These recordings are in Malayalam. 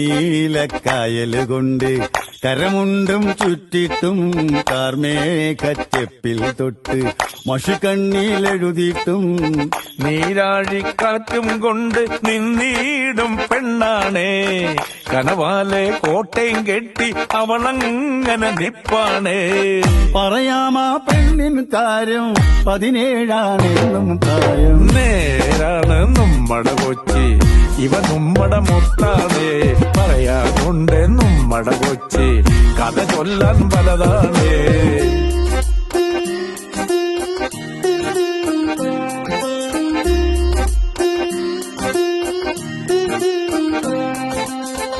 കരിനീലക്കായല് കൊണ്ട് കരമുണ്ടും ചുറ്റിട്ടും കാർമേഘച്ചെപ്പിൽ തൊട്ട് മഷുകണ്ണിലെഴുതിയിട്ടും നീരാഴിക്കാറ്റും കൊണ്ട് നിന്നീടും പെണ്ണാണേ കനവാലെ കോട്ടയും കെട്ടി അവളങ്ങനെ നിപ്പാണേ. പറയാമാ പെണ്ണിൻ കാര്യം 17 കാര്യം നേരാണ് നമ്മടെ കൊച്ചി ഇവ നമ്മടെ മുത്താണേ പറയാനുണ്ട് നമ്മടെ കൊച്ചി കഥ ചൊല്ലാൻ പലതാണേ.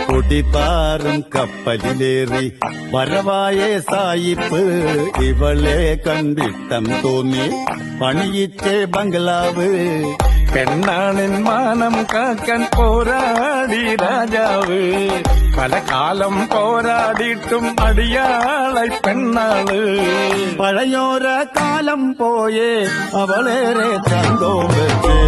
കൊടിപ്പാറും കപ്പലിലേറി വരവായ സായിപ്പ് ഇവളെ കണ്ടിട്ടം തോന്നി പണിയിച്ചേ ബംഗ്ലാവ്. പെണ്ണാണിൻ മാനം കാക്കാൻ പോരാടി രാജാവ് പല കാലം പോരാടിയിട്ടും അടിയാളായി പെണ്ണാള്. പഴയോര കാലം പോയേ അവളേറെ ചന്തോ വെച്ചേ